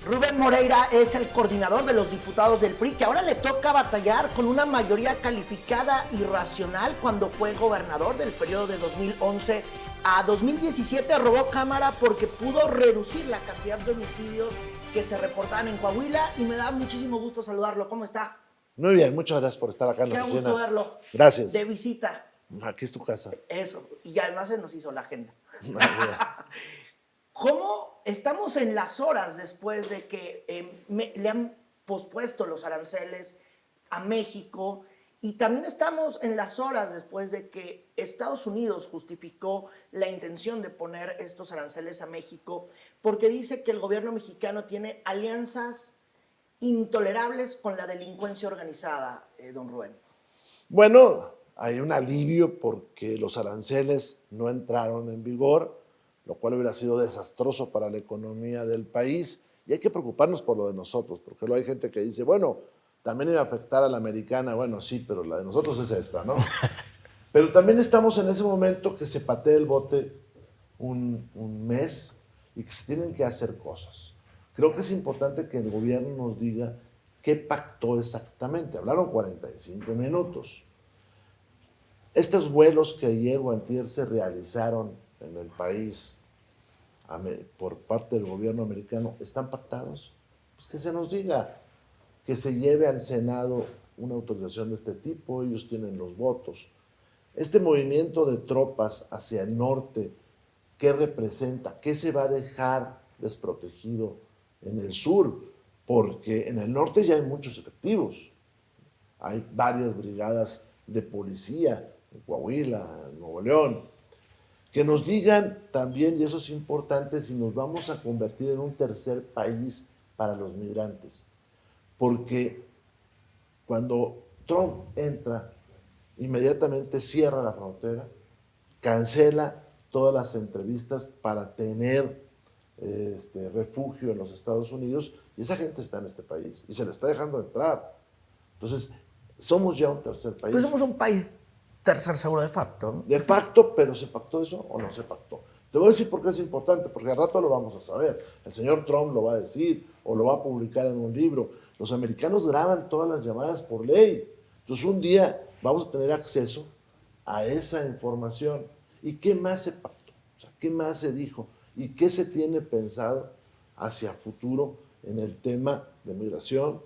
Rubén Moreira es el coordinador de los diputados del PRI, que ahora le toca batallar con una mayoría calificada y racional cuando fue gobernador del periodo de 2011 a 2017. Robó cámara porque pudo reducir la cantidad de homicidios que se reportaban en Coahuila y me da muchísimo gusto saludarlo. ¿Cómo está? Muy bien, muchas gracias por estar acá en la oficina. Qué gusto verlo. Gracias. De visita. Aquí es tu casa. Eso, y además se nos hizo la agenda. ¿Cómo estamos en las horas después de que le han pospuesto los aranceles a México? Y también estamos en las horas después de que Estados Unidos justificó la intención de poner estos aranceles a México porque dice que el gobierno mexicano tiene alianzas intolerables con la delincuencia organizada, don Rubén. Bueno, hay un alivio porque los aranceles no entraron en vigor, lo cual hubiera sido desastroso para la economía del país. Y hay que preocuparnos por lo de nosotros, porque luego hay gente que dice, bueno, también iba a afectar a la americana. Bueno, sí, pero la de nosotros es esta, ¿no? Pero también estamos en ese momento que se patea el bote un mes y que se tienen que hacer cosas. Creo que es importante que el gobierno nos diga qué pactó exactamente. Hablaron 45 minutos. Estos vuelos que ayer o antier se realizaron en el país por parte del gobierno americano, ¿están pactados? Pues que se nos diga, que se lleve al Senado una autorización de este tipo, ellos tienen los votos. Este movimiento de tropas hacia el norte, ¿qué representa? ¿Qué se va a dejar desprotegido en el sur? Porque en el norte ya hay muchos efectivos, hay varias brigadas de policía, en Coahuila, en Nuevo León, que nos digan también, y eso es importante, si nos vamos a convertir en un tercer país para los migrantes. Porque cuando Trump entra, inmediatamente cierra la frontera, cancela todas las entrevistas para tener refugio en los Estados Unidos, y esa gente está en este país y se le está dejando entrar. Entonces, somos ya un tercer país. Pues somos un país tercer seguro de facto, ¿no? De facto, pero ¿se pactó eso o no se pactó? Te voy a decir por qué es importante, porque al rato lo vamos a saber. El señor Trump lo va a decir o lo va a publicar en un libro. Los americanos graban todas las llamadas por ley. Entonces un día vamos a tener acceso a esa información. ¿Y qué más se pactó? O sea, ¿qué más se dijo? ¿Y qué se tiene pensado hacia futuro en el tema de migración,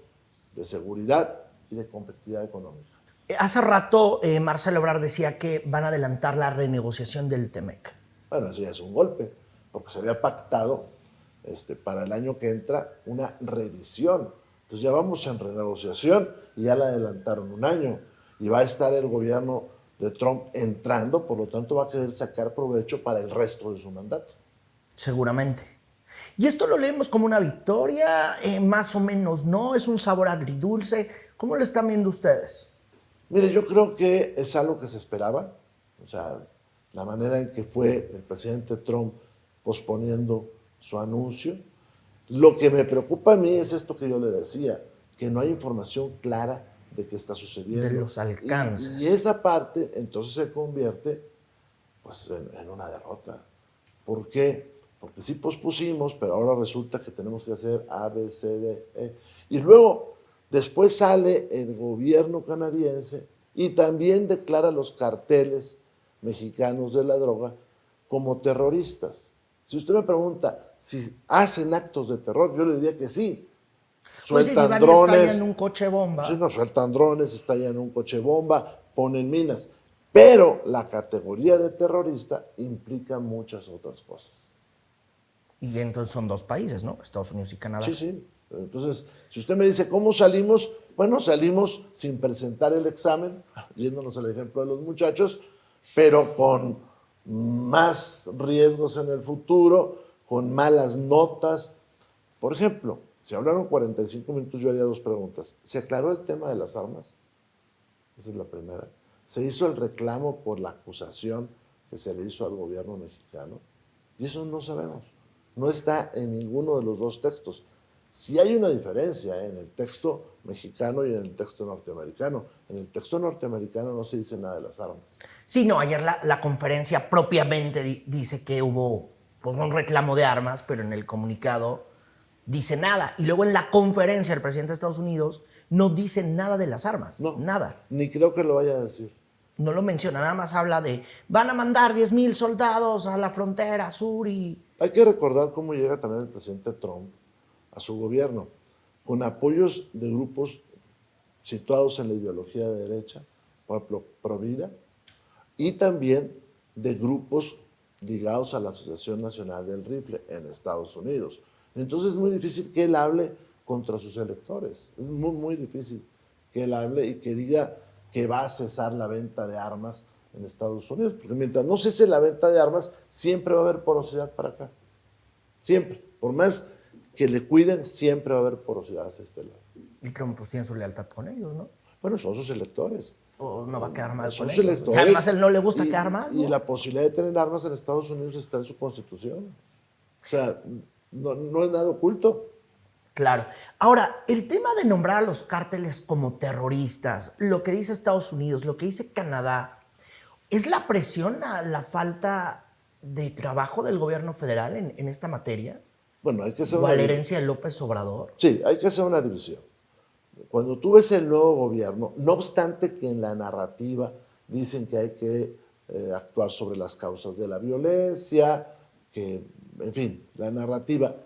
de seguridad y de competitividad económica? Hace rato Marcelo Ebrard decía que van a adelantar la renegociación del TEMEC. Bueno, eso ya es un golpe, porque se había pactado para el año que entra una revisión. Entonces ya vamos en renegociación y ya la adelantaron un año. Y va a estar el gobierno de Trump entrando, por lo tanto va a querer sacar provecho para el resto de su mandato. Seguramente. Y esto lo leemos como una victoria, más o menos no, es un sabor agridulce. ¿Cómo lo están viendo ustedes? Mire, yo creo que es algo que se esperaba. O sea, la manera en que fue el presidente Trump posponiendo su anuncio. Lo que me preocupa a mí es esto que yo le decía, que no hay información clara de qué está sucediendo. De los alcances. Y esta parte entonces se convierte pues, en una derrota. ¿Por qué? Porque sí pospusimos, pero ahora resulta que tenemos que hacer A, B, C, D, E. Y luego, después sale el gobierno canadiense y también declara a los carteles mexicanos de la droga como terroristas. Si usted me pregunta si hacen actos de terror, yo le diría que sí. Sueltan pues sí, si drones. estallan un coche bomba. Sí, no, sueltan drones, estallan un coche bomba, ponen minas. Pero la categoría de terrorista implica muchas otras cosas. Y entonces son dos países, ¿no? Estados Unidos y Canadá. Sí, sí. Entonces, si usted me dice, ¿cómo salimos? Bueno, salimos sin presentar el examen, yéndonos al ejemplo de los muchachos, pero con más riesgos en el futuro, con malas notas. Por ejemplo, si hablaron 45 minutos, yo haría dos preguntas. ¿Se aclaró el tema de las armas? Esa es la primera. ¿Se hizo el reclamo por la acusación que se le hizo al gobierno mexicano? Y eso no sabemos. No está en ninguno de los dos textos. Sí hay una diferencia en el texto mexicano y en el texto norteamericano. En el texto norteamericano no se dice nada de las armas. Sí, no, ayer la conferencia propiamente dice que hubo pues, un reclamo de armas, pero en el comunicado dice nada. Y luego en la conferencia el presidente de Estados Unidos no dice nada de las armas, No, nada. ni creo que lo vaya a decir. No lo menciona, nada más habla de van a mandar 10,000 soldados a la frontera sur y... Hay que recordar cómo llega también el presidente Trump a su gobierno, con apoyos de grupos situados en la ideología de derecha, por ejemplo, Provida, y también de grupos ligados a la Asociación Nacional del Rifle en Estados Unidos. Entonces es muy difícil que él hable contra sus electores. Es muy, muy difícil que él hable y que diga que va a cesar la venta de armas en Estados Unidos, porque mientras no cese la venta de armas, siempre va a haber porosidad para acá. Siempre. Por más que le cuiden, siempre va a haber porosidad hacia este lado. Y Trump pues tiene su lealtad con ellos, ¿no? Bueno, son sus electores. O no va a quedar mal Son con sus ellos. electores. Y además a él no le gusta quedar mal, ¿no? Y la posibilidad de tener armas en Estados Unidos está en su constitución. O sea, no es nada oculto. Claro. Ahora, el tema de nombrar a los cárteles como terroristas, lo que dice Estados Unidos, lo que dice Canadá, ¿es la presión a la falta de trabajo del gobierno federal en esta materia? Bueno, hay que hacer ¿O una a la herencia de López Obrador? Sí, hay que hacer una división. Cuando tú ves el nuevo gobierno, no obstante que en la narrativa dicen que hay que actuar sobre las causas de la violencia, que, en fin, la narrativa,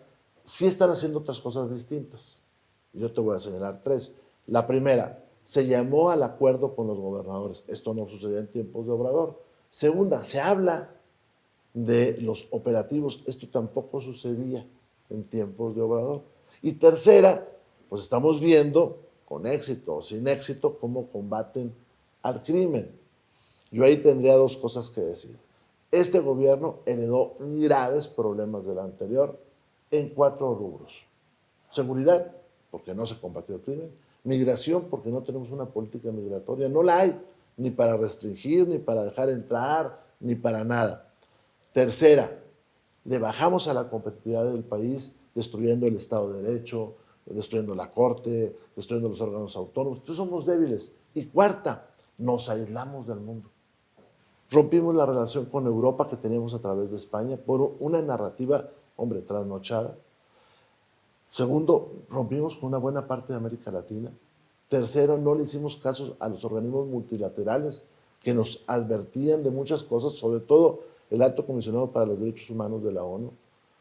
sí están haciendo otras cosas distintas. Yo te voy a señalar tres. La primera, se llamó al acuerdo con los gobernadores. Esto no sucedía en tiempos de Obrador. Segunda, se habla de los operativos. Esto tampoco sucedía en tiempos de Obrador. Y tercera, pues estamos viendo, con éxito o sin éxito, cómo combaten al crimen. Yo ahí tendría dos cosas que decir. Este gobierno heredó graves problemas del anterior en 4 rubros. Seguridad, porque no se combatió el crimen. Migración, porque no tenemos una política migratoria. No la hay, ni para restringir, ni para dejar entrar, ni para nada. Tercera, le bajamos a la competitividad del país destruyendo el Estado de Derecho, destruyendo la Corte, destruyendo los órganos autónomos. Entonces somos débiles. Y cuarta, nos aislamos del mundo. Rompimos la relación con Europa que teníamos a través de España por una narrativa, hombre, trasnochada. Segundo, rompimos con una buena parte de América Latina. Tercero, no le hicimos caso a los organismos multilaterales que nos advertían de muchas cosas, sobre todo el Alto Comisionado para los Derechos Humanos de la ONU.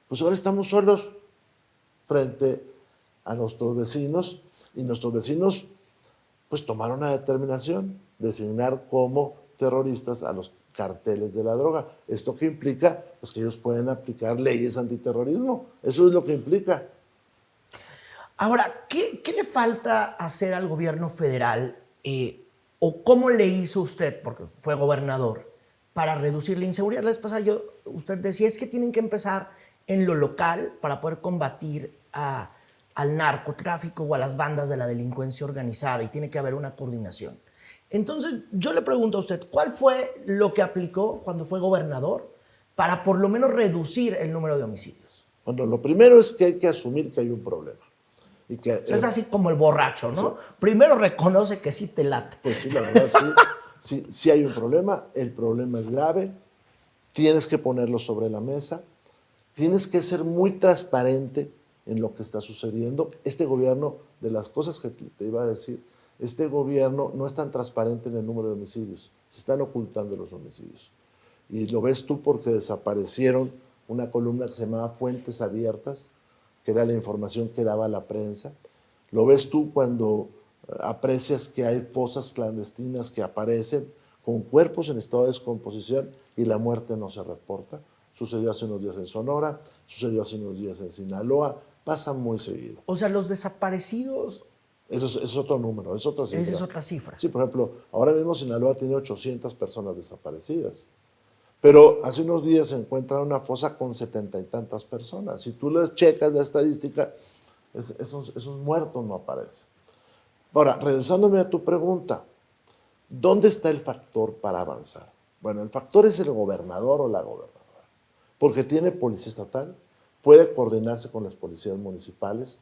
Pues ahora estamos solos frente a nuestros vecinos y nuestros vecinos pues tomaron la determinación de designar como terroristas a los carteles de la droga. ¿Esto qué implica? Pues que ellos pueden aplicar leyes antiterrorismo. Eso es lo que implica. Ahora, ¿qué le falta hacer al gobierno federal o cómo le hizo usted, porque fue gobernador, para reducir la inseguridad? La vez pasada usted decía es que tienen que empezar en lo local para poder combatir al narcotráfico o a las bandas de la delincuencia organizada y tiene que haber una coordinación. Entonces, yo le pregunto a usted, ¿cuál fue lo que aplicó cuando fue gobernador para por lo menos reducir el número de homicidios? Bueno, lo primero es que hay que asumir que hay un problema. Y que, o sea, es así como el borracho, ¿no? Sí. Primero reconoce que sí te late. Pues sí, la verdad, sí hay un problema, el problema es grave, tienes que ponerlo sobre la mesa, tienes que ser muy transparente en lo que está sucediendo. Este gobierno, de las cosas que te iba a decir, este gobierno no es tan transparente en el número de homicidios, se están ocultando los homicidios. Y lo ves tú porque desaparecieron una columna que se llamaba Fuentes Abiertas, que era la información que daba la prensa. Lo ves tú cuando aprecias que hay fosas clandestinas que aparecen con cuerpos en estado de descomposición y la muerte no se reporta. Sucedió hace unos días en Sonora, sucedió hace unos días en Sinaloa, pasa muy seguido. O sea, los desaparecidos... Eso es otro número, es otra cifra. Esa es otra cifra. Sí, por ejemplo, ahora mismo Sinaloa tiene 800 personas desaparecidas. Pero hace unos días se encuentra una fosa con 70 y tantas personas. Si tú les checas la estadística, esos muertos no aparecen. Ahora, regresándome a tu pregunta, ¿dónde está el factor para avanzar? Bueno, el factor es el gobernador o la gobernadora, porque tiene policía estatal, puede coordinarse con las policías municipales,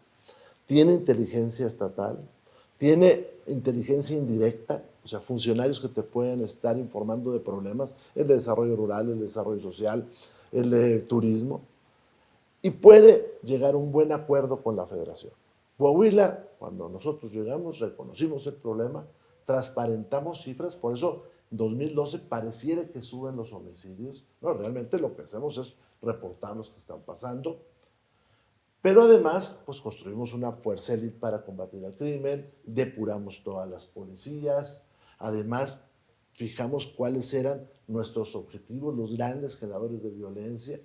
tiene inteligencia estatal, tiene inteligencia indirecta, o sea, funcionarios que te pueden estar informando de problemas, el de desarrollo rural, el de desarrollo social, el de turismo. y puede llegar a un buen acuerdo con la federación. Coahuila, cuando nosotros llegamos, reconocimos el problema, transparentamos cifras, por eso en 2012 pareciera que suben los homicidios. No, realmente lo que hacemos es reportar los que están pasando, pero además, pues construimos una fuerza élite para combatir el crimen, depuramos todas las policías, además fijamos cuáles eran nuestros objetivos, los grandes generadores de violencia,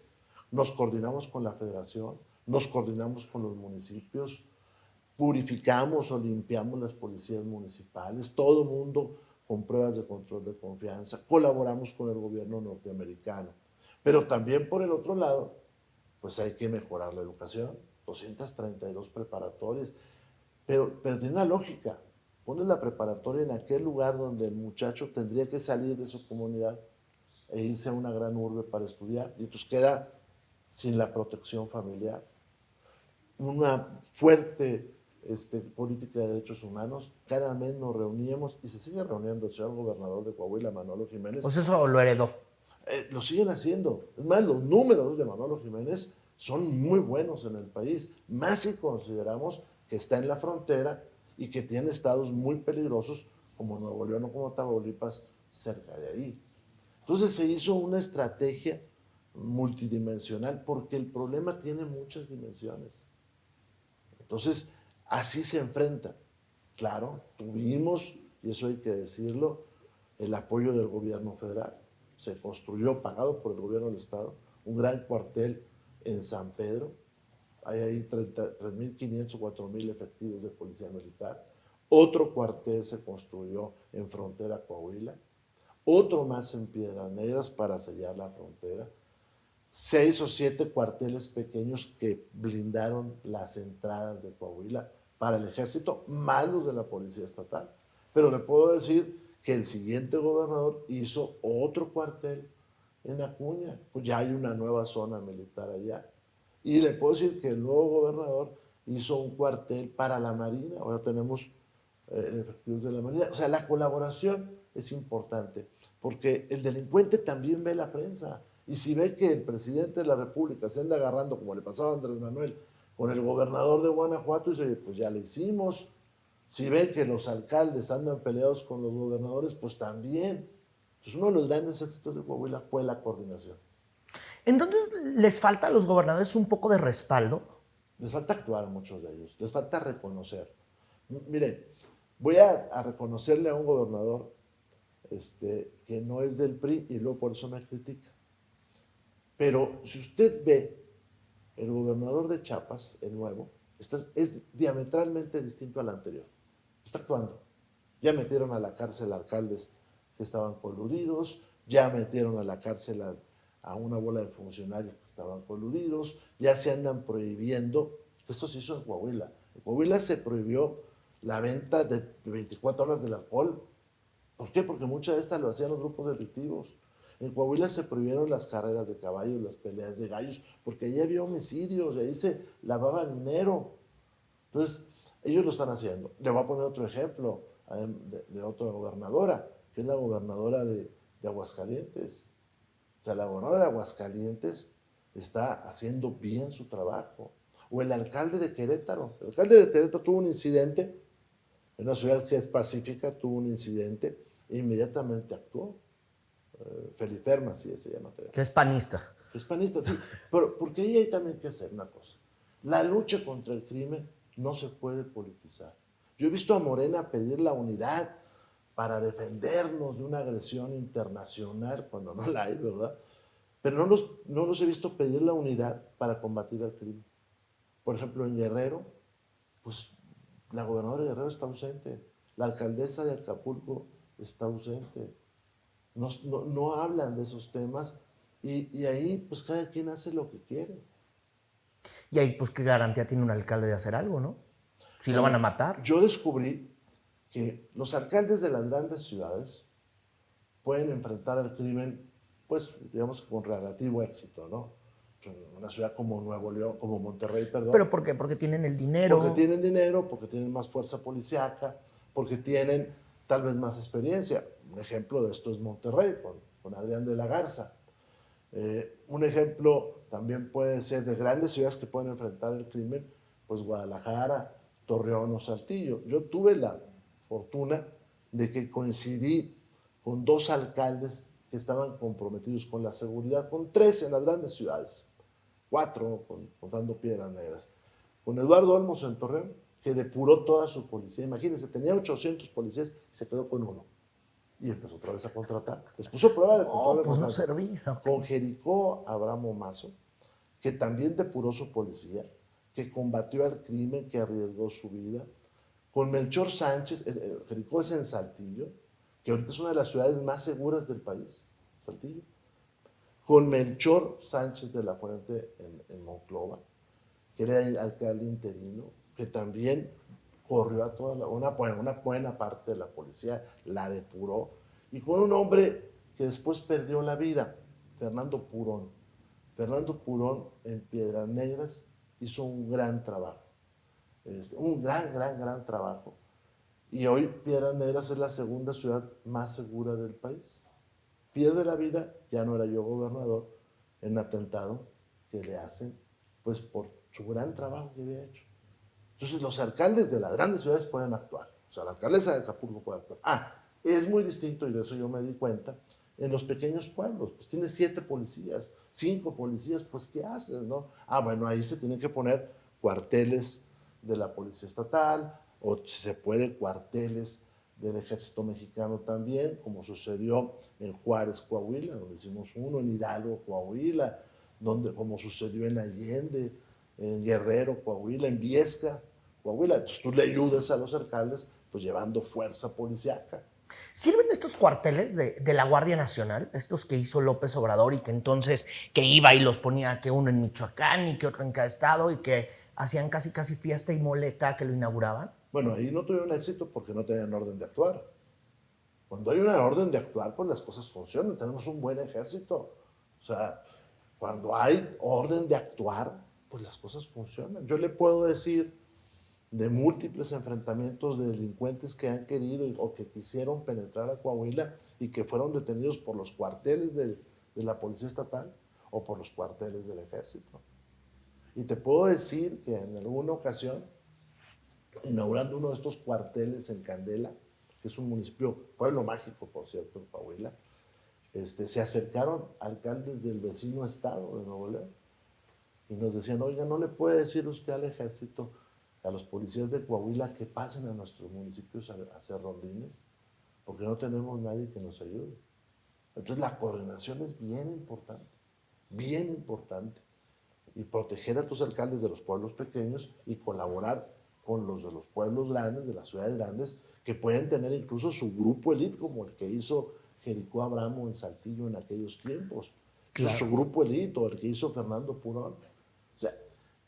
nos coordinamos con la federación, nos coordinamos con los municipios, purificamos o limpiamos las policías municipales, todo mundo con pruebas de control de confianza, colaboramos con el gobierno norteamericano. Pero también por el otro lado, pues hay que mejorar la educación, 232 preparatorias, pero tiene una lógica. Pones la preparatoria en aquel lugar donde el muchacho tendría que salir de su comunidad e irse a una gran urbe para estudiar, y entonces queda sin la protección familiar. Una fuerte política de derechos humanos, cada mes nos reuníamos y se sigue reuniendo el señor gobernador de Coahuila, Manolo Jiménez. Pues eso lo heredó. Lo siguen haciendo. Es más, los números de Manolo Jiménez son muy buenos en el país, más si consideramos que está en la frontera y que tiene estados muy peligrosos como Nuevo León o como Tamaulipas cerca de ahí. Entonces se hizo una estrategia multidimensional porque el problema tiene muchas dimensiones. Entonces, así se enfrenta. Claro, tuvimos, y eso hay que decirlo, el apoyo del gobierno federal. Se construyó, pagado por el gobierno del estado, un gran cuartel en San Pedro. Hay ahí 3.500 o 4.000 efectivos de policía militar. Otro cuartel se construyó en frontera Coahuila. Otro más en Piedras Negras para sellar la frontera. 6 o 7 cuarteles pequeños que blindaron las entradas de Coahuila para el ejército, más los de la policía estatal. Pero le puedo decir que el siguiente gobernador hizo otro cuartel en Acuña. Pues ya hay una nueva zona militar allá. Y le puedo decir que el nuevo gobernador hizo un cuartel para la Marina. Ahora tenemos efectivos de la Marina. O sea, la colaboración es importante, porque el delincuente también ve la prensa. Y si ve que el presidente de la República se anda agarrando, como le pasaba a Andrés Manuel, con el gobernador de Guanajuato, dice, pues ya le hicimos. Si ven que los alcaldes andan peleados con los gobernadores, pues también. Entonces, uno de los grandes éxitos de Coahuila fue la coordinación. Entonces, ¿les falta a los gobernadores un poco de respaldo? Les falta actuar a muchos de ellos, les falta reconocer. Miren, voy a reconocerle a un gobernador que no es del PRI y luego por eso me critica. Pero si usted ve, el gobernador de Chiapas, el nuevo, es diametralmente distinto al anterior. Está actuando. Ya metieron a la cárcel a alcaldes que estaban coludidos, ya metieron a la cárcel a una bola de funcionarios que estaban coludidos, ya se andan prohibiendo. Esto se hizo en Coahuila. En Coahuila se prohibió la venta de 24 horas del alcohol. ¿Por qué? Porque muchas de estas lo hacían los grupos delictivos. En Coahuila se prohibieron las carreras de caballos, las peleas de gallos, porque allí había homicidios, y ahí se lavaba dinero. Entonces, ellos lo están haciendo. Le voy a poner otro ejemplo de otra gobernadora, que es la gobernadora de Aguascalientes. O sea, la gobernadora de Aguascalientes está haciendo bien su trabajo. O el alcalde de Querétaro. El alcalde de Querétaro tuvo un incidente, en una ciudad que es pacífica, tuvo un incidente e inmediatamente actuó. Feliferma, sí se llama. Que es panista. Es panista, sí. Pero porque ahí hay también que hacer una cosa. La lucha contra el crimen no se puede politizar. Yo he visto a Morena pedir la unidad para defendernos de una agresión internacional, cuando no la hay, ¿verdad? Pero no los he visto pedir la unidad para combatir el crimen. Por ejemplo, en Guerrero, pues la gobernadora de Guerrero está ausente, la alcaldesa de Acapulco está ausente. No hablan de esos temas y ahí pues cada quien hace lo que quiere. Y ahí pues qué garantía tiene un alcalde de hacer algo, ¿no? Si lo van a matar. Yo descubrí que los alcaldes de las grandes ciudades pueden enfrentar al crimen, pues digamos con relativo éxito, ¿no? Una ciudad como Nuevo León, como Monterrey, perdón. ¿Pero por qué? Porque tienen el dinero. Porque tienen dinero, porque tienen más fuerza policíaca, porque tienen tal vez más experiencia. Un ejemplo de esto es Monterrey, con Adrián de la Garza. Un ejemplo también puede ser de grandes ciudades que pueden enfrentar el crimen, pues Guadalajara, Torreón o Saltillo. Yo tuve la fortuna de que coincidí con 2 alcaldes que estaban comprometidos con la seguridad, con 3 en las grandes ciudades, 4 contando Piedras Negras. Con Eduardo Olmos en Torreón, que depuró toda su policía. Imagínense, tenía 800 policías y se quedó con 1. Y empezó otra vez a contratar. Les puso prueba de control de pues no confianza. servía. Con Jericó Abramo Mazo, que también depuró su policía, que combatió al crimen, que arriesgó su vida. Con Melchor Sánchez, Jericó es en Saltillo, que ahorita es una de las ciudades más seguras del país, Saltillo. Con Melchor Sánchez de la Fuente en Monclova, que era el alcalde interino, que también corrió a toda una buena parte de la policía, la depuró, y con un hombre que después perdió la vida, Fernando Purón. Fernando Purón en Piedras Negras hizo un gran trabajo, un gran trabajo. Y hoy Piedras Negras es la segunda ciudad más segura del país. Pierde la vida, ya no era yo gobernador, en un atentado que le hacen, pues por su gran trabajo que había hecho. Entonces los alcaldes de las grandes ciudades pueden actuar. O sea, la alcaldesa de Acapulco puede actuar. Es muy distinto, y de eso yo me di cuenta, en los pequeños pueblos. Pues tienes 7 policías, 5 policías, pues ¿qué haces, no? Bueno, ahí se tienen que poner cuarteles de la Policía Estatal, o si se puede, cuarteles del Ejército Mexicano también, como sucedió en Juárez, Coahuila, donde hicimos uno, en Hidalgo, Coahuila, como sucedió en Allende, en Guerrero, Coahuila, en Viesca, Coahuila. Entonces tú le ayudas a los alcaldes, pues llevando fuerza policíaca. ¿Sirven estos cuarteles de la Guardia Nacional, estos que hizo López Obrador y que entonces que iba y los ponía que uno en Michoacán y que otro en cada estado y que hacían casi fiesta y mole cada que lo inauguraban? Bueno, ahí no tuvieron éxito porque no tenían orden de actuar. Cuando hay una orden de actuar, pues las cosas funcionan. Tenemos un buen ejército. O sea, cuando hay orden de actuar, pues las cosas funcionan. Yo le puedo decir de múltiples enfrentamientos de delincuentes que han querido o que quisieron penetrar a Coahuila y que fueron detenidos por los cuarteles de la Policía Estatal o por los cuarteles del Ejército. Y te puedo decir que en alguna ocasión, inaugurando uno de estos cuarteles en Candela, que es un municipio, pueblo mágico, por cierto, en Coahuila, se acercaron alcaldes del vecino estado de Nuevo León y nos decían, oiga, ¿no le puede decir usted al ejército, a los policías de Coahuila, que pasen a nuestros municipios a hacer rondines? Porque no tenemos nadie que nos ayude. Entonces la coordinación es bien importante, bien importante. Y proteger a tus alcaldes de los pueblos pequeños y colaborar con los de los pueblos grandes, de las ciudades grandes, que pueden tener incluso su grupo élite, como el que hizo Jericó Abramo en Saltillo en aquellos tiempos. Claro. Su grupo élite, o el que hizo Fernando Purón. O sea,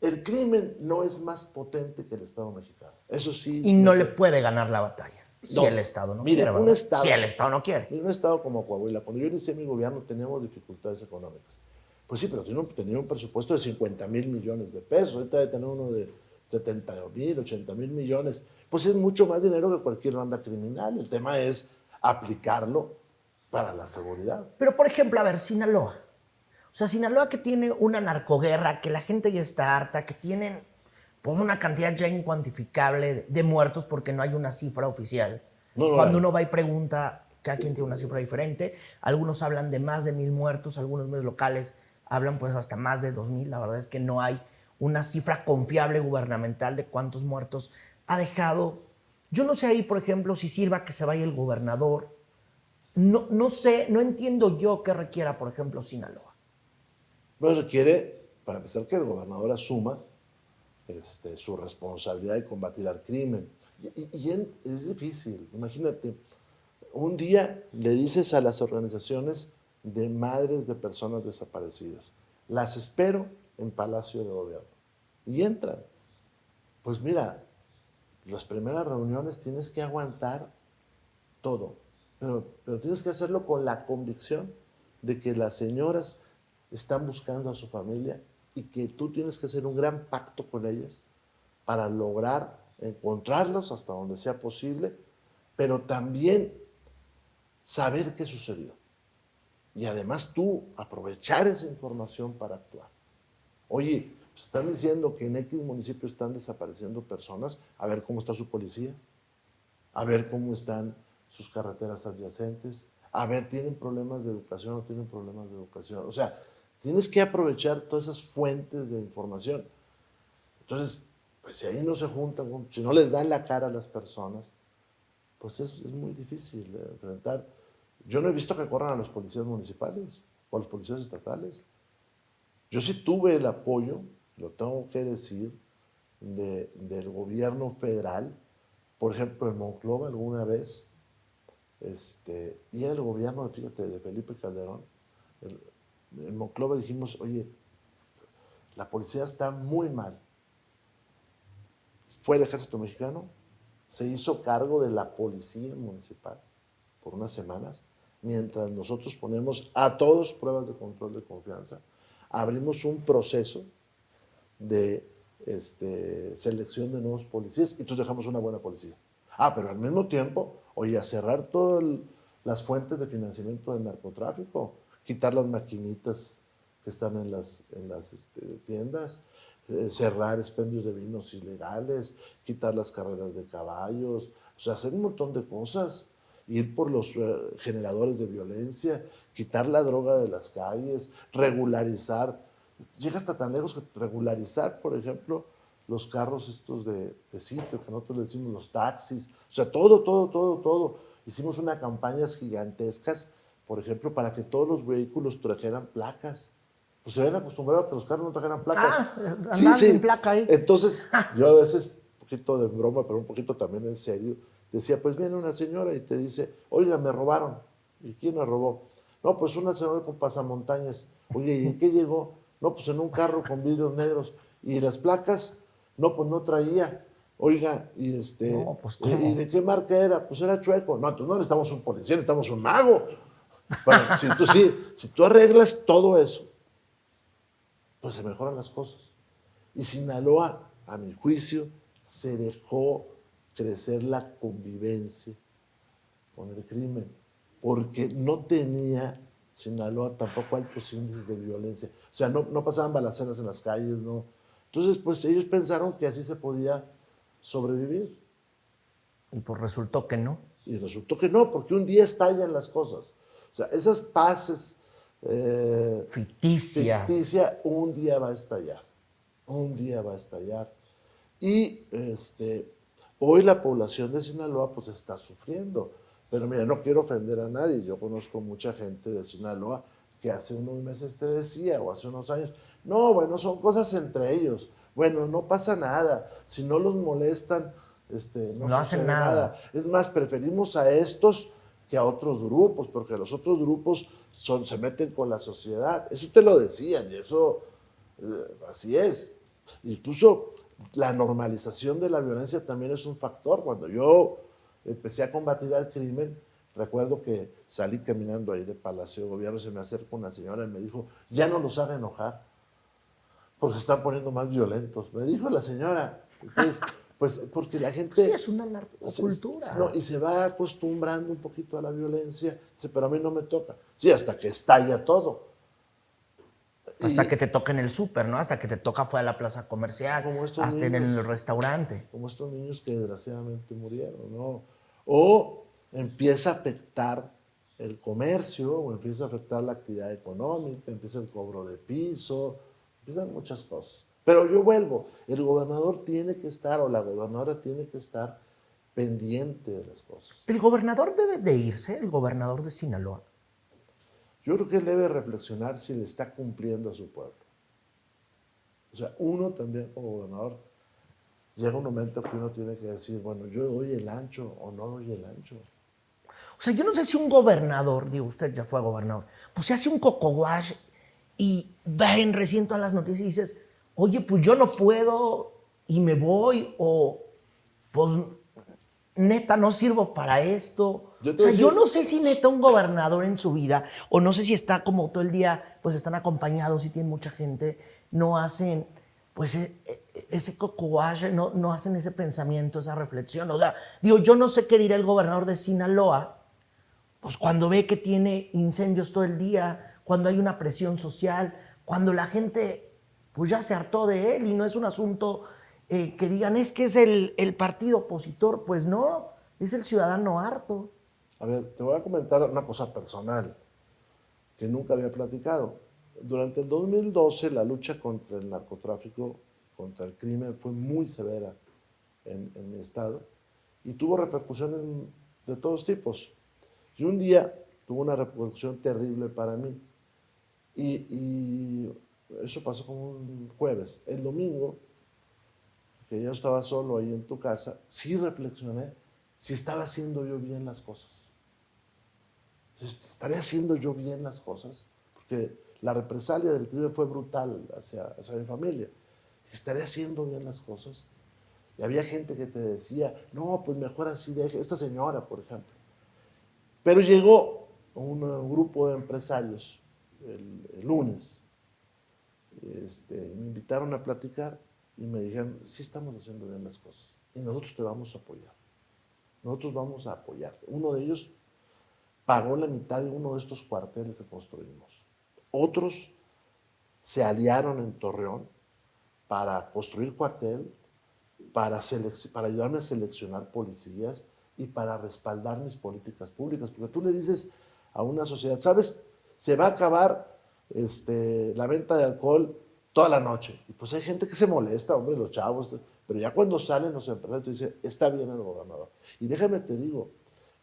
el crimen no es más potente que el Estado mexicano. Eso sí. Y no le puede ganar la batalla. Si el Estado no quiere, ¿verdad? Si el Estado no quiere. Mire, un Estado como Coahuila, cuando yo inicié mi gobierno teníamos dificultades económicas. Pues sí, pero tenía un presupuesto de 50,000 millones de pesos. Ahorita debe tener uno de 70,000, 80,000 millones. Pues es mucho más dinero que cualquier banda criminal. El tema es aplicarlo para la seguridad. Pero, por ejemplo, a ver, Sinaloa. O sea, Sinaloa, que tiene una narcoguerra, que la gente ya está harta, que tienen pues una cantidad ya incuantificable de muertos porque no hay una cifra oficial. Cuando uno va y pregunta, cada quien tiene una cifra diferente. Algunos hablan de más de 1,000 muertos, algunos medios locales hablan pues hasta más de 2,000. La verdad es que no hay una cifra confiable gubernamental de cuántos muertos ha dejado. Yo no sé ahí, por ejemplo, si sirva que se vaya el gobernador. No sé, no entiendo yo qué requiera, por ejemplo, Sinaloa. Bueno, requiere, para empezar, que el gobernador asuma su responsabilidad de combatir al crimen. Y es difícil, imagínate, un día le dices a las organizaciones de madres de personas desaparecidas, las espero en Palacio de Gobierno, y entran. Pues mira, las primeras reuniones tienes que aguantar todo, pero tienes que hacerlo con la convicción de que las señoras están buscando a su familia y que tú tienes que hacer un gran pacto con ellas para lograr encontrarlos hasta donde sea posible, pero también saber qué sucedió. Y además tú aprovechar esa información para actuar. Oye, pues están diciendo que en X municipios están desapareciendo personas, a ver cómo está su policía, a ver cómo están sus carreteras adyacentes, a ver, ¿tienen problemas de educación o tienen problemas de educación? O sea, tienes que aprovechar todas esas fuentes de información. Entonces, pues si ahí no se juntan, si no les dan la cara a las personas, pues es muy difícil enfrentar. Yo no he visto que corran a los policías municipales o a los policías estatales. Yo sí tuve el apoyo, lo tengo que decir, del gobierno federal, por ejemplo, en Monclova alguna vez, y era el gobierno, fíjate, de Felipe Calderón. En Monclova dijimos, oye, la policía está muy mal. Fue el ejército mexicano, se hizo cargo de la policía municipal por unas semanas, mientras nosotros ponemos a todos pruebas de control de confianza, abrimos un proceso de selección de nuevos policías y entonces dejamos una buena policía. Pero al mismo tiempo, oye, a cerrar todas las fuentes de financiamiento del narcotráfico, quitar las maquinitas que están en las tiendas, cerrar expendios de vinos ilegales, quitar las carreras de caballos, o sea, hacer un montón de cosas, ir por los generadores de violencia, quitar la droga de las calles, regularizar, llega hasta tan lejos que regularizar, por ejemplo, los carros estos de sitio, que nosotros le decimos los taxis, o sea, todo. Hicimos unas campañas gigantescas, por ejemplo, para que todos los vehículos trajeran placas. Pues se habían acostumbrado a que los carros no trajeran placas. Andaban sin placa ahí. Entonces, yo a veces, un poquito de broma, pero un poquito también en serio, decía, pues viene una señora y te dice, oiga, me robaron. ¿Y quién me robó? No, pues una señora con pasamontañas. Oye, ¿y en qué llegó? No, pues en un carro con vidrios negros. ¿Y las placas? No, pues no traía. Oiga, No, pues, ¿cómo? ¿y de qué marca era? Pues era chueco. No, entonces no necesitamos un policía, necesitamos un mago. Bueno, si tú arreglas todo eso, pues se mejoran las cosas. Y Sinaloa, a mi juicio, se dejó crecer la convivencia con el crimen, porque no tenía Sinaloa tampoco altos índices de violencia. O sea, no pasaban balaceras en las calles, no. Entonces, pues ellos pensaron que así se podía sobrevivir. Y pues resultó que no. Y resultó que no, porque un día estallan las cosas. O sea, esas paces ficticia, un día va a estallar. Un día va a estallar. Y hoy la población de Sinaloa pues está sufriendo. Pero mira, no quiero ofender a nadie. Yo conozco mucha gente de Sinaloa que hace unos meses te decía, o hace unos años, no, bueno, son cosas entre ellos. Bueno, no pasa nada. Si no los molestan, no hacen nada. Es más, preferimos a estos que a otros grupos, porque los otros grupos se meten con la sociedad. Eso te lo decían y eso así es. Incluso la normalización de la violencia también es un factor. Cuando yo empecé a combatir al crimen, recuerdo que salí caminando ahí de Palacio de Gobierno, se me acercó una señora y me dijo, ya no los haga enojar, porque se están poniendo más violentos. Me dijo la señora. Entonces, pues porque la gente... Sí, es una narcocultura. No, y se va acostumbrando un poquito a la violencia. Dice, pero a mí no me toca. Sí, hasta que estalla todo. Hasta que te toca en el súper, ¿no? Hasta que te toca fuera de la plaza comercial, hasta en el restaurante. Como estos niños que desgraciadamente murieron, ¿no? O empieza a afectar el comercio, o empieza a afectar la actividad económica, empieza el cobro de piso, empiezan muchas cosas. Pero yo vuelvo, el gobernador tiene que estar, o la gobernadora tiene que estar pendiente de las cosas. ¿El gobernador debe de irse, el gobernador de Sinaloa? Yo creo que él debe reflexionar si le está cumpliendo a su pueblo. O sea, uno también como gobernador, llega un momento que uno tiene que decir, bueno, yo doy el ancho o no doy el ancho. O sea, yo no sé si un gobernador, digo, usted ya fue gobernador, pues se hace un coco wash y ven recién todas las noticias y dices, oye, pues yo no puedo y me voy, o pues neta no sirvo para esto. Yo no sé si neta un gobernador en su vida, o no sé si está como todo el día, pues están acompañados y tienen mucha gente, no hacen pues ese coco wash, no hacen ese pensamiento, esa reflexión. O sea, digo, yo no sé qué dirá el gobernador de Sinaloa, pues cuando ve que tiene incendios todo el día, cuando hay una presión social, cuando la gente pues ya se hartó de él y no es un asunto que digan es que es el partido opositor. Pues no, es el ciudadano harto. A ver, te voy a comentar una cosa personal que nunca había platicado. Durante el 2012 la lucha contra el narcotráfico, contra el crimen fue muy severa en mi estado y tuvo repercusiones de todos tipos. Y un día tuvo una repercusión terrible para mí y eso pasó como un jueves. El domingo, que yo estaba solo ahí en tu casa, sí reflexioné si estaba haciendo yo bien las cosas. ¿Estaré haciendo yo bien las cosas? Porque la represalia del crimen fue brutal hacia mi familia. ¿Estaré haciendo bien las cosas? Y había gente que te decía, no, pues mejor así, deje. Esta señora, por ejemplo. Pero llegó un grupo de empresarios el lunes. Me invitaron a platicar y me dijeron, sí estamos haciendo bien las cosas y nosotros te vamos a apoyar. Nosotros vamos a apoyarte. Uno de ellos pagó la mitad de uno de estos cuarteles que construimos. Otros se aliaron en Torreón para construir cuartel, para ayudarme a seleccionar policías y para respaldar mis políticas públicas. Porque tú le dices a una sociedad, ¿sabes? Se va a acabar la venta de alcohol toda la noche. Y pues hay gente que se molesta, hombre, los chavos. Pero ya cuando salen los empresarios, te dicen, está bien el gobernador. Y déjame te digo,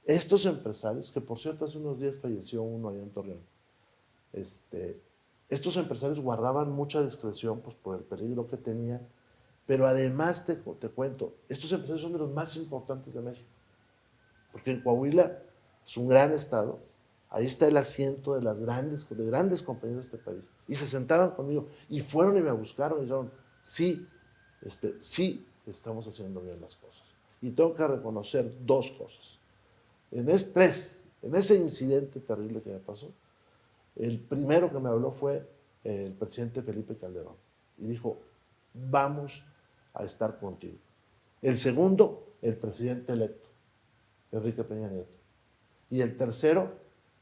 estos empresarios, que por cierto hace unos días falleció uno allá en Torreón, estos empresarios guardaban mucha discreción pues, por el peligro que tenían, pero además te cuento, estos empresarios son de los más importantes de México, porque en Coahuila es un gran estado, ahí está el asiento de las grandes compañías de este país, y se sentaban conmigo, y fueron y me buscaron y dijeron, sí, sí estamos haciendo bien las cosas. Y tengo que reconocer dos cosas. En ese incidente terrible que me pasó, el primero que me habló fue el presidente Felipe Calderón y dijo, vamos a estar contigo. El segundo, el presidente electo, Enrique Peña Nieto. Y el tercero,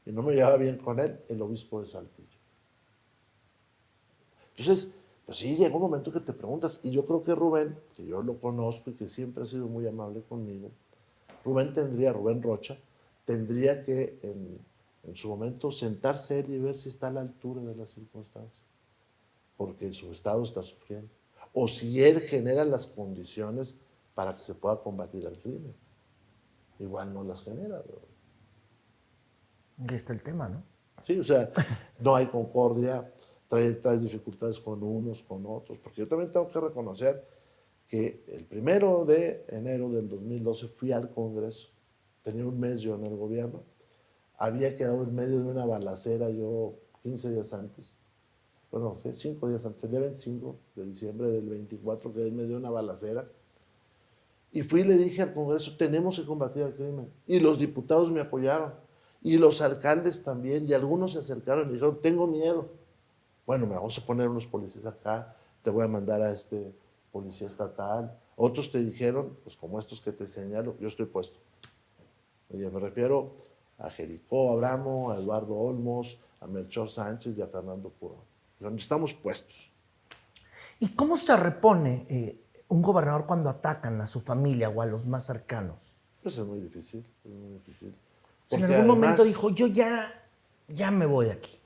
y no me llevaba bien con él, el obispo de Saltillo. Entonces, pues sí, llega un momento que te preguntas, y yo creo que Rubén, que yo lo conozco y que siempre ha sido muy amable conmigo, Rubén Rocha, tendría que en su momento sentarse él y ver si está a la altura de las circunstancias, porque su estado está sufriendo, o si él genera las condiciones para que se pueda combatir el crimen. Igual no las genera. Aquí está el tema, ¿no? Sí, o sea, no hay concordia, traes dificultades con unos, con otros, porque yo también tengo que reconocer que el 1 de enero del 2012 fui al Congreso, tenía un mes yo en el gobierno, había quedado en medio de una balacera yo 15 días antes, bueno, 5 días antes, el día 25 de diciembre del 24, quedé en medio de una balacera, y fui y le dije al Congreso, tenemos que combatir el crimen, y los diputados me apoyaron, y los alcaldes también, y algunos se acercaron y dijeron, tengo miedo. Bueno, me vamos a poner unos policías acá, te voy a mandar a este policía estatal. Otros te dijeron, pues como estos que te señalo, yo estoy puesto. Oye, me refiero a Jericó Abramo, a Eduardo Olmos, a Melchor Sánchez y a Fernando Puro. Estamos puestos. ¿Y cómo se repone un gobernador cuando atacan a su familia o a los más cercanos? Pues es muy difícil, es muy difícil. Si en Porque algún además, momento dijo, yo ya me voy de aquí.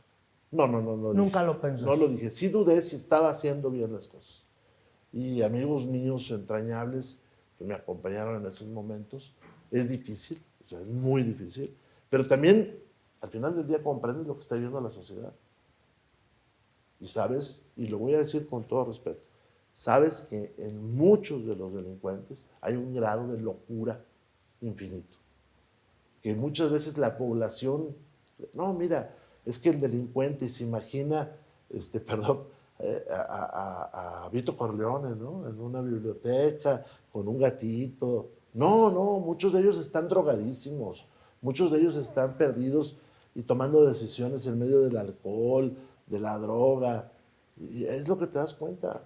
no Nunca dije. lo pensó. No lo dije. Sí dudé si estaba haciendo bien las cosas. Y amigos míos entrañables que me acompañaron en esos momentos, es difícil, o sea, es muy difícil, pero también al final del día comprendes lo que está viviendo la sociedad. Y sabes, y lo voy a decir con todo respeto, sabes que en muchos de los delincuentes hay un grado de locura infinito. Que muchas veces la población, no, mira, es que el delincuente se imagina, perdón, a Vito Corleone, ¿no? En una biblioteca, con un gatito. No, muchos de ellos están drogadísimos, muchos de ellos están perdidos y tomando decisiones en medio del alcohol, de la droga. Y es lo que te das cuenta.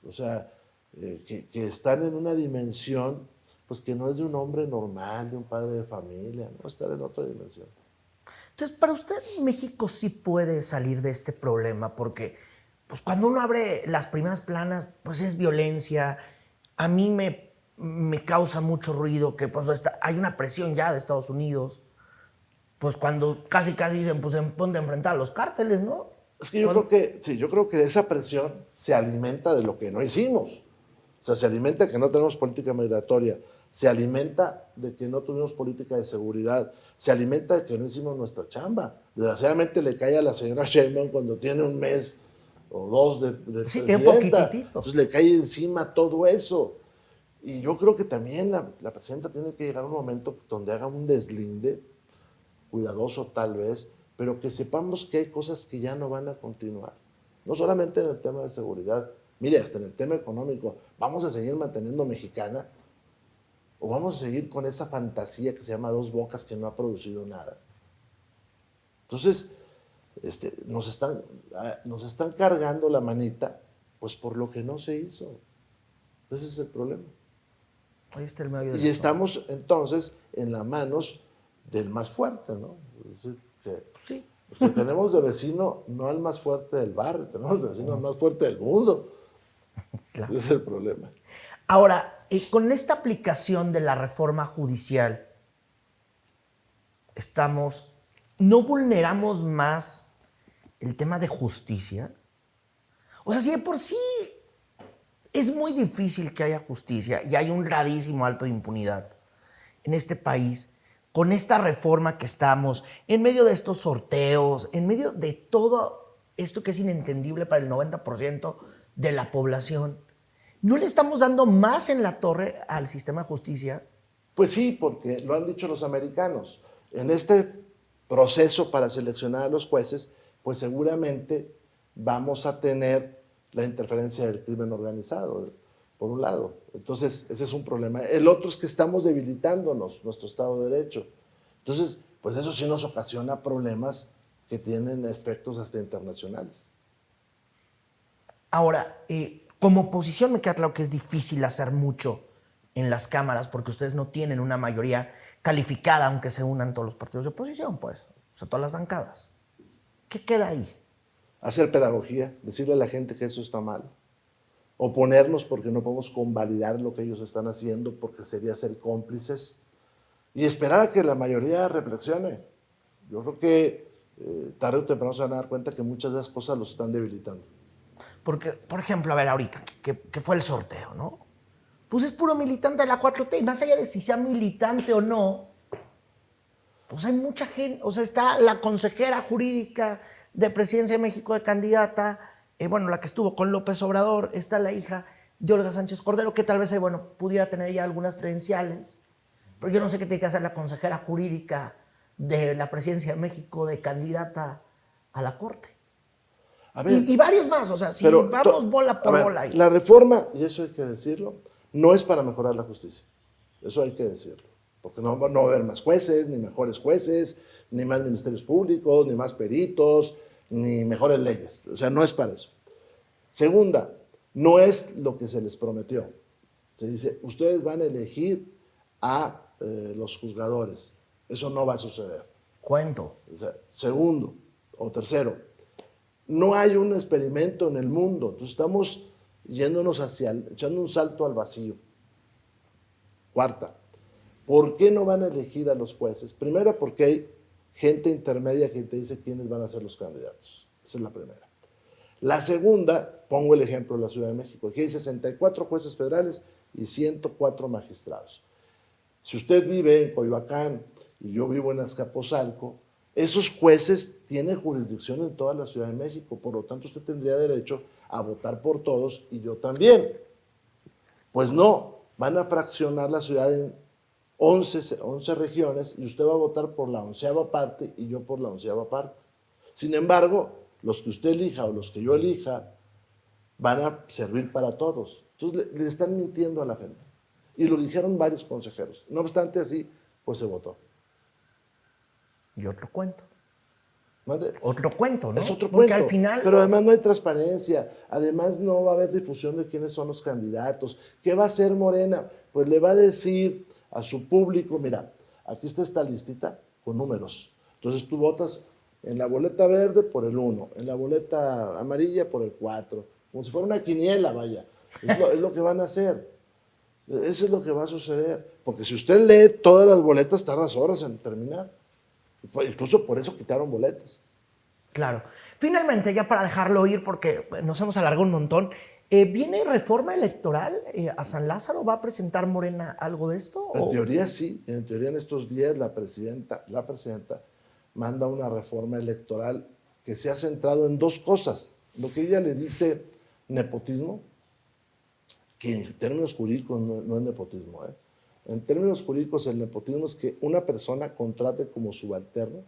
O sea, que están en una dimensión, pues que no es de un hombre normal, de un padre de familia, no, estar en otra dimensión. Entonces, para usted, México sí puede salir de este problema, porque pues cuando uno abre las primeras planas, pues es violencia. A mí me causa mucho ruido que pues hay una presión ya de Estados Unidos, pues cuando casi dicen, pues ponte a enfrentar a los cárteles, ¿no? Es que yo creo que esa presión se alimenta de lo que no hicimos. O sea, se alimenta de que no tenemos política migratoria, se alimenta de que no tuvimos política de seguridad, se alimenta de que no hicimos nuestra chamba. Desgraciadamente le cae a la señora Sheinbaum cuando tiene un mes o dos de Sí, tiene presidenta. poquitito. Entonces le cae encima todo eso. Y yo creo que también la presidenta tiene que llegar a un momento donde haga un deslinde, cuidadoso tal vez, pero que sepamos que hay cosas que ya no van a continuar. No solamente en el tema de seguridad, mire, hasta en el tema económico. ¿Vamos a seguir manteniendo Mexicana? ¿O vamos a seguir con esa fantasía que se llama Dos Bocas que no ha producido nada? Entonces, nos están cargando la manita, pues por lo que no se hizo. Ese es el problema. Ahí está el medio Y estamos entonces en las manos del más fuerte, ¿no? Es decir, sí. que tenemos de vecino no al más fuerte del barrio, tenemos de vecino al más fuerte del mundo. Claro. Ese es el problema. Ahora, con esta aplicación de la reforma judicial, ¿no vulneramos más el tema de justicia? O sea, si de por sí es muy difícil que haya justicia y hay un gradísimo alto de impunidad en este país, con esta reforma que estamos, en medio de estos sorteos, en medio de todo esto que es inentendible para el 90% de la población, ¿no le estamos dando más en la torre al sistema de justicia? Pues sí, porque lo han dicho los americanos. En este proceso para seleccionar a los jueces, pues seguramente vamos a tener la interferencia del crimen organizado, por un lado. Entonces, ese es un problema. El otro es que estamos debilitándonos, nuestro Estado de Derecho. Entonces, pues eso sí nos ocasiona problemas que tienen efectos hasta internacionales. Ahora, como oposición me queda claro que es difícil hacer mucho en las cámaras porque ustedes no tienen una mayoría calificada, aunque se unan todos los partidos de oposición, pues, o sea, todas las bancadas. ¿Qué queda ahí? Hacer pedagogía, decirle a la gente que eso está mal. Oponernos porque no podemos convalidar lo que ellos están haciendo porque sería ser cómplices. Y esperar a que la mayoría reflexione. Yo creo que tarde o temprano se van a dar cuenta que muchas de esas cosas los están debilitando. Porque, por ejemplo, a ver, ahorita, que fue el sorteo, ¿no? Pues es puro militante de la 4T, y más allá de si sea militante o no, pues hay mucha gente, o sea, está la consejera jurídica de Presidencia de México de candidata, bueno, la que estuvo con López Obrador, está la hija de Olga Sánchez Cordero, que tal vez, bueno, pudiera tener ya algunas credenciales, pero yo no sé qué tiene que hacer la consejera jurídica de la Presidencia de México de candidata a la Corte. A ver, y varios más, o sea, si vamos bola por bola ahí. La reforma, y eso hay que decirlo, no es para mejorar la justicia. Eso hay que decirlo. Porque no va a haber más jueces, ni mejores jueces, ni más ministerios públicos, ni más peritos, ni mejores leyes. O sea, no es para eso. Segunda, no es lo que se les prometió. Se dice, ustedes van a elegir a los juzgadores. Eso no va a suceder. Cuento. O sea, segundo o tercero, no hay un experimento en el mundo. Entonces estamos yéndonos echando un salto al vacío. Cuarta, ¿por qué no van a elegir a los jueces? Primero, porque hay gente intermedia que te dice quiénes van a ser los candidatos. Esa es la primera. La segunda, pongo el ejemplo de la Ciudad de México. Aquí hay 64 jueces federales y 104 magistrados. Si usted vive en Coyoacán y yo vivo en Azcapotzalco, esos jueces tienen jurisdicción en toda la Ciudad de México, por lo tanto usted tendría derecho a votar por todos y yo también. Pues no, van a fraccionar la ciudad en 11 regiones y usted va a votar por la 11ª parte y yo por la 11ª parte. Sin embargo, los que usted elija o los que yo elija van a servir para todos. Entonces le están mintiendo a la gente. Y lo dijeron varios consejeros. No obstante así, pues se votó. Y otro cuento. ¿Mande? Otro cuento, ¿no? Es otro Porque cuento. al final... Pero además no hay transparencia. Además no va a haber difusión de quiénes son los candidatos. ¿Qué va a hacer Morena? Pues le va a decir a su público, mira, aquí está esta listita con números. Entonces tú votas En la boleta verde por el 1, en la boleta amarilla por el 4, como si fuera una quiniela, vaya. Es lo que van a hacer. Eso es lo que va a suceder. Porque si usted lee todas las boletas, tardas horas en terminar. Incluso por eso quitaron boletas. Claro. Finalmente, ya para dejarlo ir, porque nos hemos alargado un montón, ¿viene reforma electoral a San Lázaro? ¿Va a presentar Morena algo de esto? En teoría sí. En teoría en estos días la presidenta manda una reforma electoral que se ha centrado en dos cosas. Lo que ella le dice nepotismo, que en términos jurídicos no es nepotismo. En términos jurídicos el nepotismo es que una persona contrate como subalterno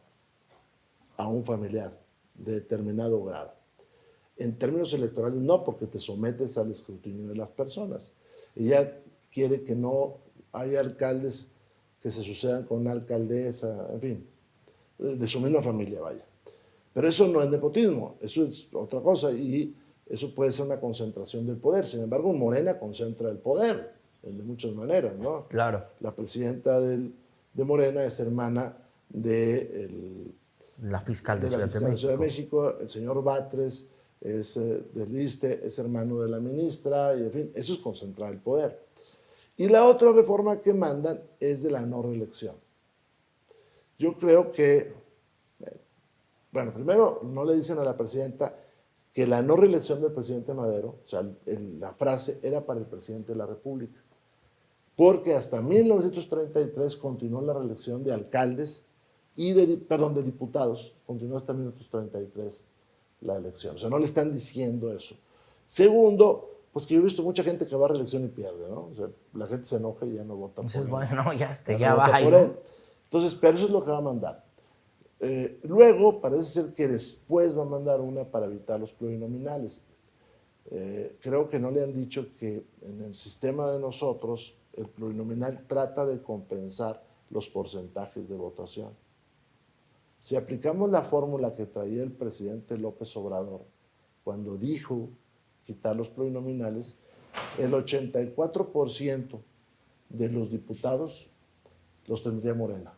a un familiar de determinado grado. En términos electorales no, porque te sometes al escrutinio de las personas. Ella quiere que no haya alcaldes que se sucedan con una alcaldesa, en fin, de su misma familia, vaya. Pero eso no es nepotismo, eso es otra cosa y eso puede ser una concentración del poder. Sin embargo, Morena concentra el poder de muchas maneras, ¿no? Claro. La presidenta de Morena es hermana de la fiscal de Ciudad de México. El señor Batres es del ISSSTE, es hermano de la ministra, y en fin, eso es concentrar el poder. Y la otra reforma que mandan es de la no reelección. Yo creo que, bueno, primero no le dicen a la presidenta que la no reelección del presidente Madero, o sea, la frase era para el presidente de la República, porque hasta 1933 continuó la reelección de alcaldes y de diputados, continuó hasta 1933 la elección, o sea, no le están diciendo eso. Segundo, pues que yo he visto mucha gente que va a reelección y pierde, ¿no? O sea, la gente se enoja y ya no vota por él. Bueno, ya va ahí, ¿no? Entonces, pero eso es lo que va a mandar. Luego, parece ser que después va a mandar una para evitar los plurinominales. Creo que no le han dicho que en el sistema de nosotros el plurinominal trata de compensar los porcentajes de votación. Si aplicamos la fórmula que traía el presidente López Obrador cuando dijo quitar los plurinominales, el 84% de los diputados los tendría Morena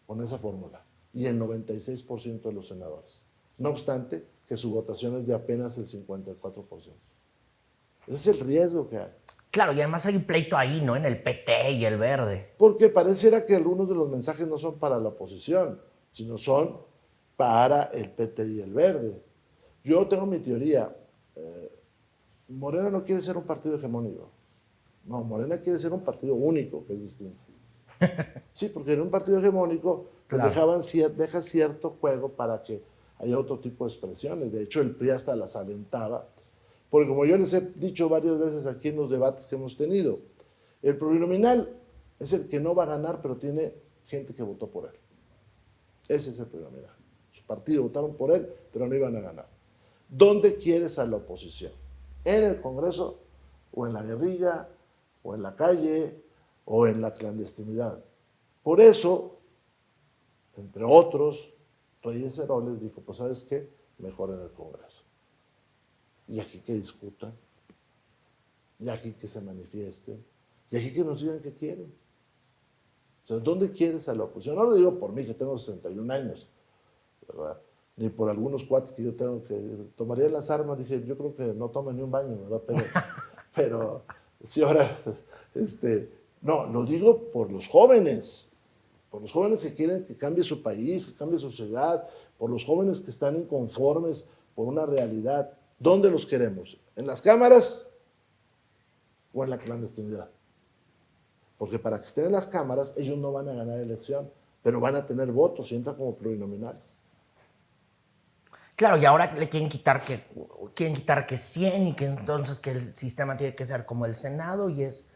con esa fórmula y el 96% de los senadores. No obstante, que su votación es de apenas el 54%. Ese es el riesgo que hay. Claro, y además hay un pleito ahí, ¿no? En el PT y el Verde. Porque pareciera que algunos de los mensajes no son para la oposición, sino son para el PT y el Verde. Yo tengo mi teoría. Morena no quiere ser un partido hegemónico. No, Morena quiere ser un partido único, que es distinto. Sí, porque en un partido hegemónico claro, deja cierto juego para que haya otro tipo de expresiones. De hecho, el PRI hasta las alentaba. Porque como yo les he dicho varias veces aquí en los debates que hemos tenido, el plurinominal es el que no va a ganar, pero tiene gente que votó por él. Ese es el plurinominal. Su partido votaron por él, pero no iban a ganar. ¿Dónde quieres a la oposición? ¿En el Congreso, o en la guerrilla, o en la calle, o en la clandestinidad? Por eso, entre otros, Reyes Heroles dijo, pues ¿sabes qué? Mejor en el Congreso. Y aquí que discutan, y aquí que se manifiesten, y aquí que nos digan qué quieren. O sea, ¿dónde quieres a la oposición? No lo digo por mí, que tengo 61 años, ¿verdad? Ni por algunos cuates que yo tengo que tomaría las armas. Dije, yo creo que no tomen ni un baño, ¿verdad? Pero sí, ahora, no, lo digo por los jóvenes que quieren que cambie su país, que cambie su sociedad, por los jóvenes que están inconformes por una realidad. ¿Dónde los queremos? ¿En las cámaras o en la clandestinidad? Porque para que estén en las cámaras, ellos no van a ganar elección, pero van a tener votos y entran como plurinominales. Claro, y ahora le quieren quitar que 100 y que entonces que el sistema tiene que ser como el Senado y es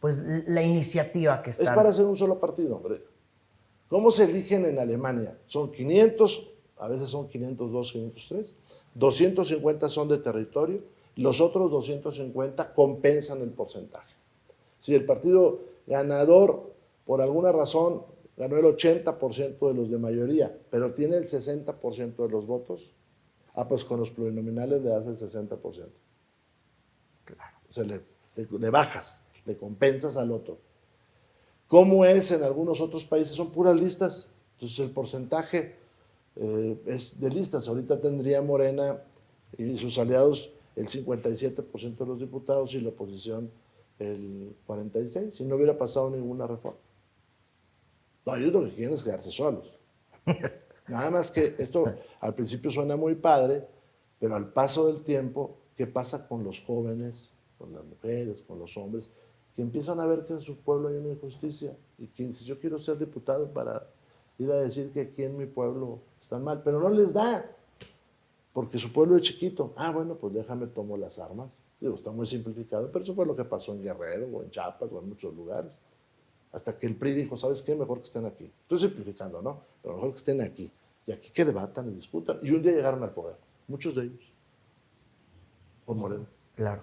pues la iniciativa que está. Es para hacer un solo partido, hombre. ¿Cómo se eligen en Alemania? Son 500, a veces son 502, 503, 250 son de territorio, los otros 250 compensan el porcentaje. Si el partido ganador, por alguna razón, ganó el 80% de los de mayoría, pero tiene el 60% de los votos, pues con los plurinominales le das el 60%. Claro. O sea, le bajas, le compensas al otro. ¿Cómo es en algunos otros países? Son puras listas. Entonces el porcentaje es de listas. Ahorita tendría Morena y sus aliados el 57% de los diputados y la oposición el 46%, si no hubiera pasado ninguna reforma. No, ellos lo que quieren es quedarse solos. Nada más que esto al principio suena muy padre, pero al paso del tiempo, ¿qué pasa con los jóvenes, con las mujeres, con los hombres, que empiezan a ver que en su pueblo hay una injusticia y que dicen, yo quiero ser diputado para ir a decir que aquí en mi pueblo están mal, pero no les da, porque su pueblo es chiquito. Ah, bueno, pues déjame tomo las armas. Digo, está muy simplificado, pero eso fue lo que pasó en Guerrero o en Chiapas o en muchos lugares. Hasta que el PRI dijo, ¿sabes qué? Mejor que estén aquí. Estoy simplificando, ¿no? Pero mejor que estén aquí. Y aquí que debatan y discutan. Y un día llegaron al poder, muchos de ellos, por Moreno. Claro.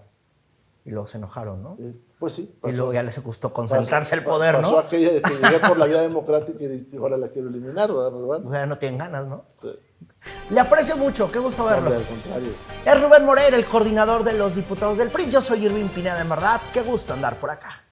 Y luego se enojaron, ¿no? Pues sí. Y luego ya les gustó concentrarse el poder, ¿no? Pasó aquella de que llegué por la vía democrática y ahora la quiero eliminar, ¿verdad? Pues bueno, O sea, no tienen ganas, ¿no? sí. Le aprecio mucho, qué gusto verlo. No, al contrario. Es Rubén Moreira, el coordinador de los diputados del PRI. Yo soy Irving Pineda, en verdad. Qué gusto andar por acá.